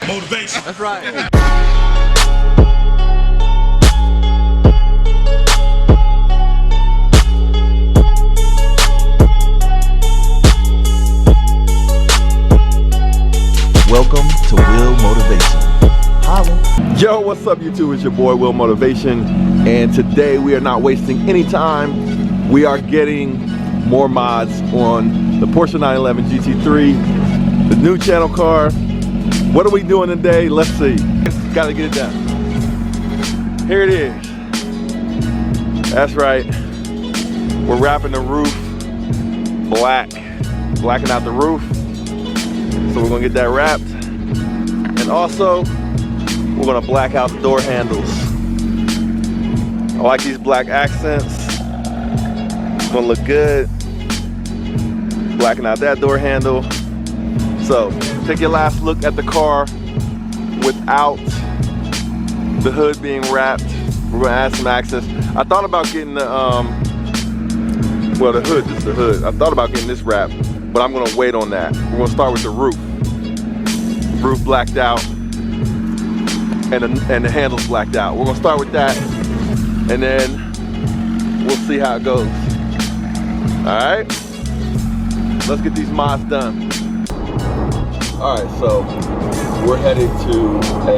Motivation. That's right. Welcome to Will Motivation. Holla. Yo, what's up YouTube? It's your boy Will Motivation, and today we are not wasting any time. We are getting more mods on the Porsche 911 GT3, the new channel car. What are we doing today? Let's see. Gotta get it done. Here it is. That's right. We're wrapping the roof black. Blacking out the roof. So we're gonna get that wrapped. And also, we're gonna black out the door handles. I like these black accents. It's gonna look good. Blacking out that door handle. So, take your last look at the car without the hood being wrapped. We're gonna add some accents. I thought about getting the, well, the hood, just the hood. I thought about getting this wrapped, but I'm gonna wait on that. We're gonna start with the roof. Roof blacked out, and the handles blacked out. We're gonna start with that, and then we'll see how it goes. All right, let's get these mods done. All right, so we're headed to a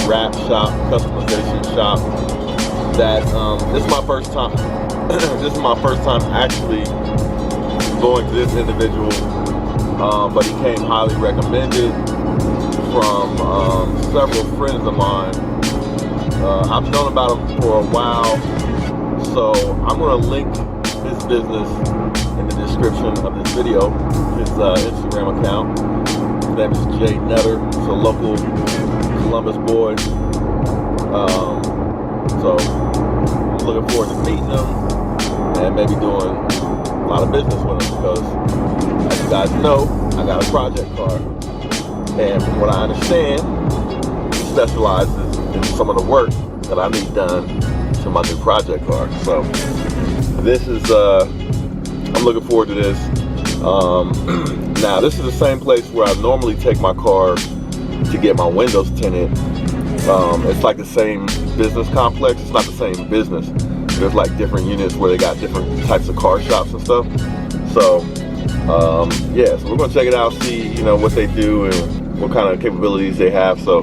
wrap shop, customization shop. That this is my first time. This is my first time actually going to this individual, but he came highly recommended from several friends of mine. I've known about him for a while, so I'm gonna link his business in the description of this video, his Instagram account. His name is Jay Nutter. He's a local Columbus boy. So I'm looking forward to meeting him and maybe doing a lot of business with him, because as you guys know, I got a project car. And from what I understand, he specializes in some of the work that I need done to my new project car. So this is, I'm looking forward to this. Now this is the same place where I normally take my car to get my windows tinted. It's like the same business complex. It's not the same business. There's like different units where they got different types of car shops and stuff. So yeah, so we're gonna check it out, see what they do and what kind of capabilities they have. So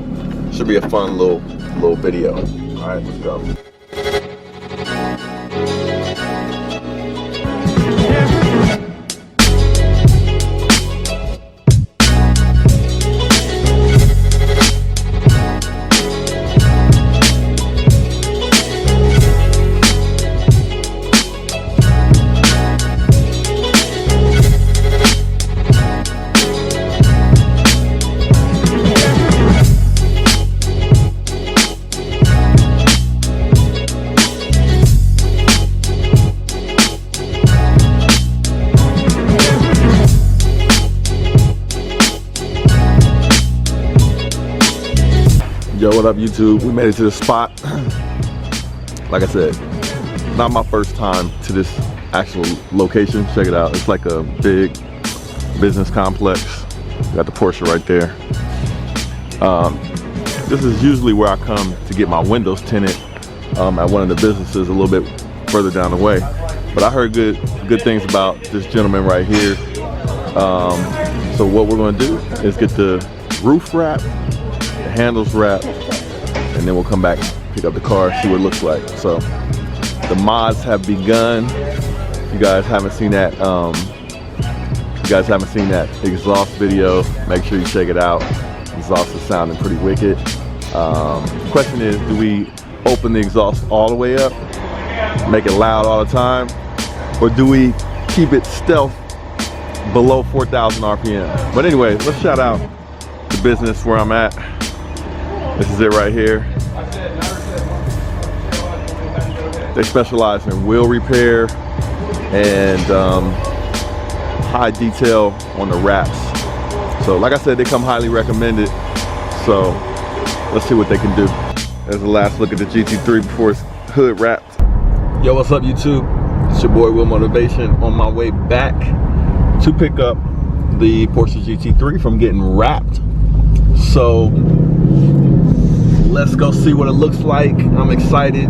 should be a fun little video. All right, let's go. Yo, what up YouTube? We made it to the spot. Like I said, not my first time to this actual location. Check it out. It's like a big business complex. Got the Porsche right there. This is usually where I come to get my windows tinted at one of the businesses a little bit further down the way. But I heard good things about this gentleman right here. So what we're gonna do is get the roof wrap, the handles wrap, and then we'll come back, pick up the car, see what it looks like. So the mods have begun. If you guys haven't seen that, exhaust video, make sure you check it out. Exhaust is sounding pretty wicked. The question is, do we open the exhaust all the way up, make it loud all the time, or do we keep it stealth below 4,000 RPM. But anyway, let's shout out the business where I'm at. This is it right here. They specialize in wheel repair and high detail on the wraps. So like I said, they come highly recommended. So let's see what they can do. There's the last look at the GT3 before it's hood wrapped. Yo, what's up YouTube? It's your boy Will Motivation on my way back to pick up the Porsche GT3 from getting wrapped. So let's go see what it looks like. I'm excited.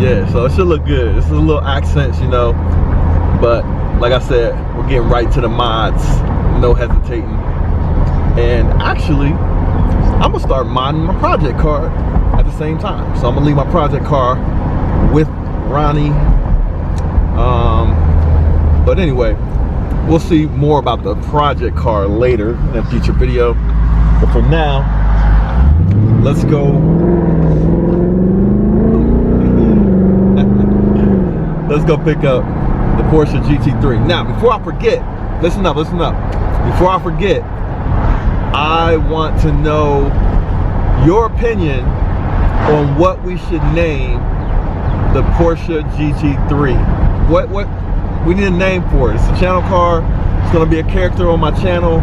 Yeah, so it should look good. This is a little accents, you know, but like I said, we're getting right to the mods, no hesitating. And actually, I'm gonna start modding my project car at the same time. So I'm gonna leave my project car with Ronnie. But anyway, we'll see more about the project car later in a future video. But for now, let's go. Let's go pick up the Porsche GT3. Now, before I forget, listen up. Before I forget, I want to know your opinion on what we should name the Porsche GT3. What we need a name for it. It's a channel car. It's gonna be a character on my channel.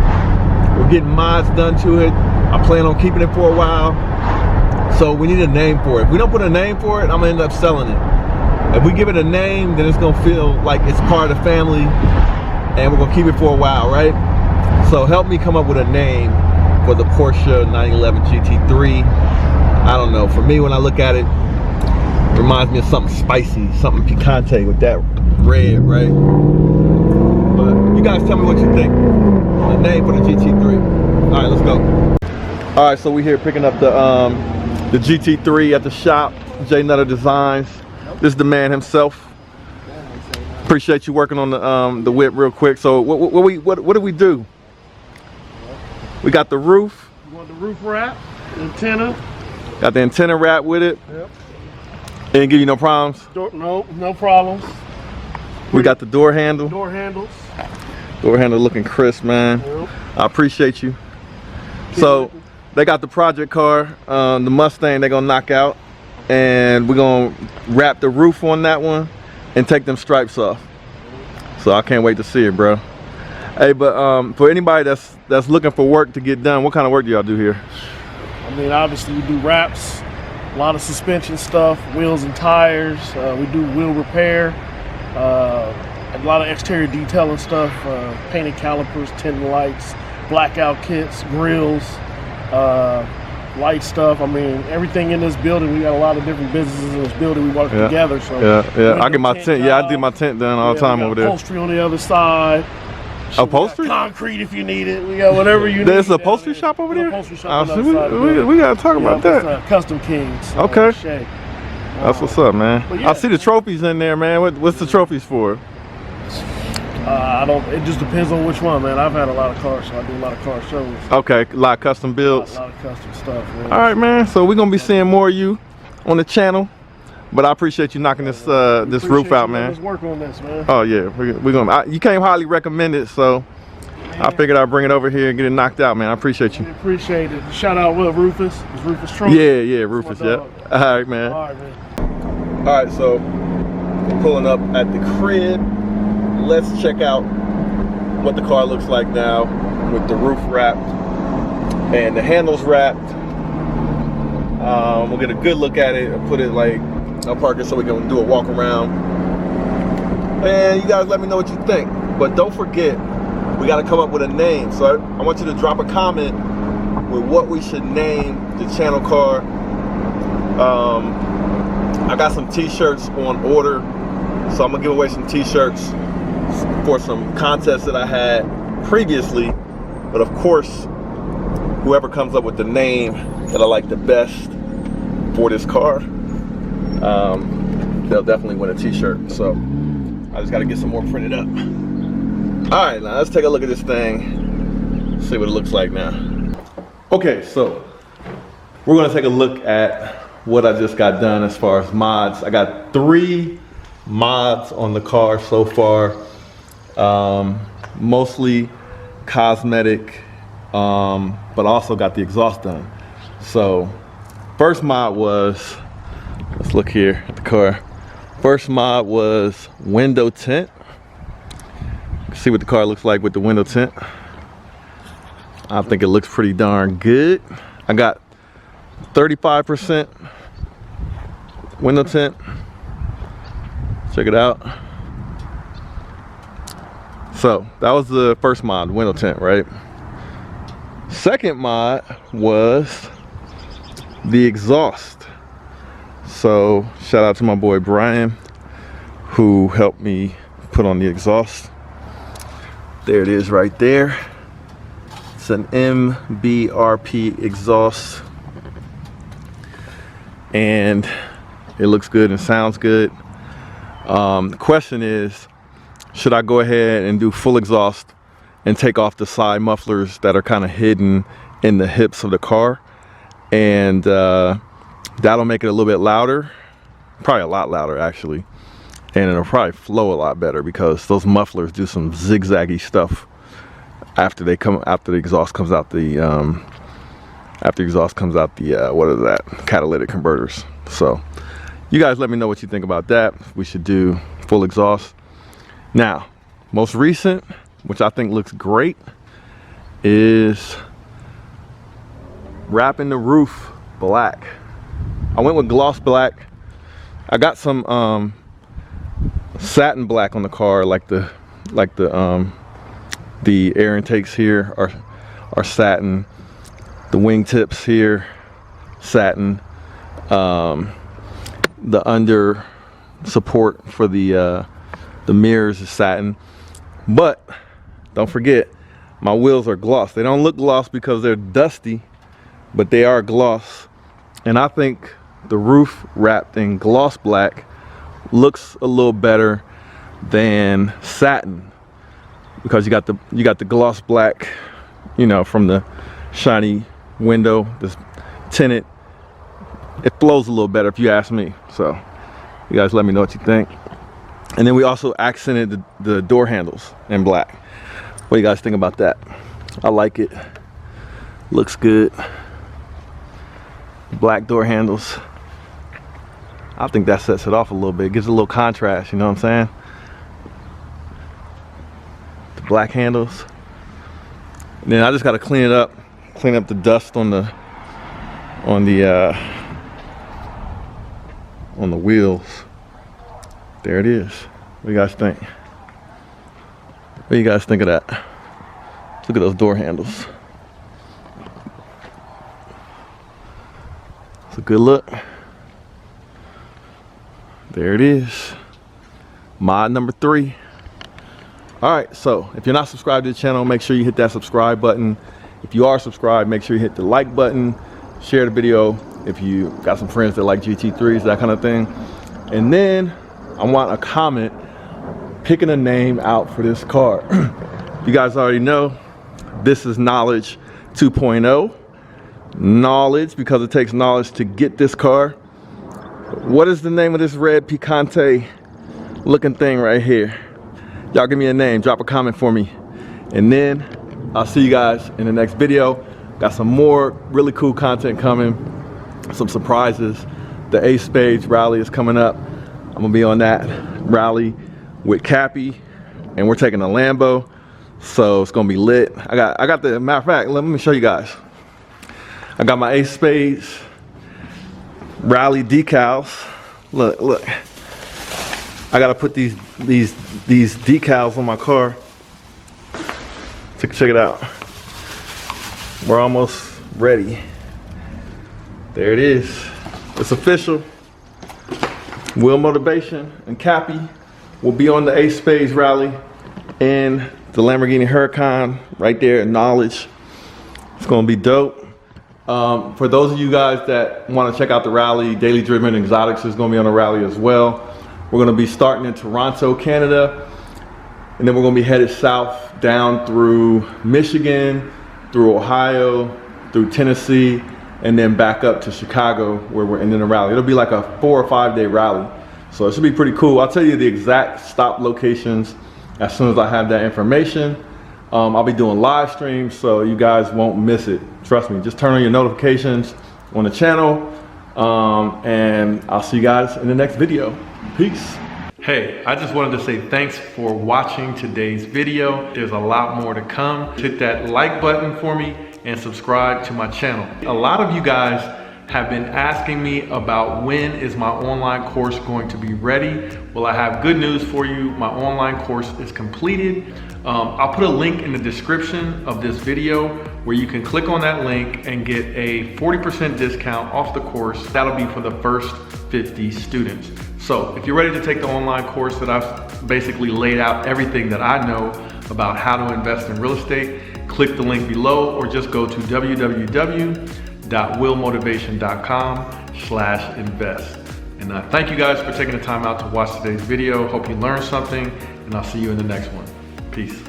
We're getting mods done to it. I plan on keeping it for a while. So we need a name for it. If we don't put a name for it, I'm gonna end up selling it. If we give it a name, then it's gonna feel like it's part of the family and we're gonna keep it for a while, right? So help me come up with a name for the Porsche 911 GT3. I don't know, for me when I look at it, it reminds me of something spicy, something picante with that red, right? But you guys tell me what you think. The name for the GT3. All right, let's go. All right, so we're here picking up the GT3 at the shop, J Nutter Designs. This is the man himself. Appreciate you working on the whip real quick. So what do we do? We got the roof. You want the roof wrap, the antenna. Got the antenna wrap with it. Yep. Ain't give you no problems. No problems. We got the door handle. Door handles. Door handle looking crisp, man. Yep. I appreciate you. So they got the project car, the Mustang they're gonna knock out. And we're gonna wrap the roof on that one and take them stripes off. So I can't wait to see it, bro. Hey, but for anybody that's looking for work to get done, what kind of work do y'all do here? I mean, obviously we do wraps, a lot of suspension stuff, wheels and tires. We do wheel repair, a lot of exterior detailing stuff, painted calipers, tinted lights, blackout kits, grills, light stuff. I mean, everything in this building. We got a lot of different businesses in this building. We work together. So yeah. I get my tent. Yeah, I do my tent done all the time over there. Upholstery on the other side. Upholstery? Concrete if you need it. We got whatever you need. There's an upholstery shop over there? Upholstery shop on the other side we gotta talk about that. Custom Kings. Okay. Shay. That's what's up, man. Yeah. I see the trophies in there, man. What's the trophies for? I don't. It just depends on which one, man. I've had a lot of cars, so I do a lot of car shows. Okay, a lot of custom builds. A lot of custom stuff. Man. All right, man. So we're gonna be seeing more of you on the channel, but I appreciate you knocking this roof out, man. Let's work on this, man. Oh yeah, we're gonna. You came highly recommended, so I figured I'd bring it over here and get it knocked out, man. I appreciate you. I appreciate it. Shout out, Will, Rufus. Is Rufus Trump? Yeah, Rufus. Yeah. All right, man. All right, man. All right, so we're pulling up at the crib. Let's check out what the car looks like now with the roof wrapped and the handles wrapped. We'll get a good look at it and put it like, I'll park it so we can do a walk around. And you guys let me know what you think. But don't forget, we got to come up with a name. So I want you to drop a comment with what we should name the channel car. I got some t-shirts on order, so I'm gonna give away some t-shirts for some contests that I had previously. But of course, whoever comes up with the name that I like the best for this car, they'll definitely win a t-shirt. So I just got to get some more printed up. All right, now let's take a look at this thing, see what it looks like now. Okay, so we're gonna take a look at what I just got done as far as mods. I got 3 mods on the car so far. Mostly cosmetic, but also got the exhaust done. So first mod was, let's look here at the car. First mod was window tint. See what the car looks like with the window tint. I think it looks pretty darn good. I got 35% window tint. Check it out. So that was the first mod, window tint, right? Second mod was the exhaust. So shout out to my boy Brian, who helped me put on the exhaust. There it is right there. It's an MBRP exhaust, and it looks good and sounds good. The question is, should I go ahead and do full exhaust and take off the side mufflers that are kind of hidden in the hips of the car? And that'll make it a little bit louder, probably a lot louder actually, and it'll probably flow a lot better because those mufflers do some zigzaggy stuff after the exhaust comes out the what is that, catalytic converters. So you guys let me know what you think about that. We should do full exhaust. Now, most recent, which I think looks great, is wrapping the roof black. I went with gloss black. I got some satin black on the car, like the air intakes here are satin. The wing tips here, satin. The under support for the mirrors is satin. But don't forget, my wheels are gloss. They don't look gloss because they're dusty, but they are gloss. And I think the roof wrapped in gloss black looks a little better than satin, because you got the gloss black, you know, from the shiny window, this tinted. It flows a little better if you ask me. So you guys let me know what you think. And then we also accented the door handles in black. What do you guys think about that? I like it. Looks good. Black door handles. I think that sets it off a little bit. Gives it a little contrast, you know what I'm saying? The black handles. And then I just gotta clean it up. Clean up the dust on the wheels. There it is. What do you guys think? What do you guys think of that? Look at those door handles. It's a good look. There it is. Mod number 3. All right, so if you're not subscribed to the channel, make sure you hit that subscribe button. If you are subscribed, make sure you hit the like button, share the video if you got some friends that like GT3s, that kind of thing. And then I want a comment picking a name out for this car. You guys already know this is Knowledge 2.0. Knowledge, because it takes knowledge to get this car. What is the name of this red Picante looking thing right here? Y'all give me a name, drop a comment for me. And then I'll see you guys in the next video. Got some more really cool content coming, some surprises. The Ace Spades rally is coming up. I'm gonna be on that rally with Cappy, and we're taking a Lambo, so it's gonna be lit. I got the, matter of fact, let me show you guys. I got my Ace Spades rally decals. Look. I gotta put these decals on my car. Check it out. We're almost ready. There it is. It's official. Wheel Motivation and Cappy will be on the Ace Spades rally and the Lamborghini Huracan right there at Knowledge. It's gonna be dope. For those of you guys that want to check out the rally, Daily Driven Exotics is going to be on the rally as well. We're going to be starting in Toronto, Canada, and then we're going to be headed south down through Michigan, through Ohio, through Tennessee, and then back up to Chicago where we're ending the rally. It'll be like a 4 or 5 day rally, so it should be pretty cool. I'll tell you the exact stop locations as soon as I have that information. I'll be doing live streams, so you guys won't miss it. Trust me, just turn on your notifications on the channel, and I'll see you guys in the next video. Peace. Hey, I just wanted to say thanks for watching today's video. There's a lot more to come. Hit that like button for me and subscribe to my channel. A lot of you guys have been asking me about when is my online course going to be ready. Well, I have good news for you. My online course is completed. I'll put a link in the description of this video where you can click on that link and get a 40% discount off the course. That'll be for the first 50 students. So if you're ready to take the online course that I've basically laid out everything that I know about how to invest in real estate, click the link below or just go to www.willmotivation.com/invest. And thank you guys for taking the time out to watch today's video. Hope you learned something, and I'll see you in the next one. Peace.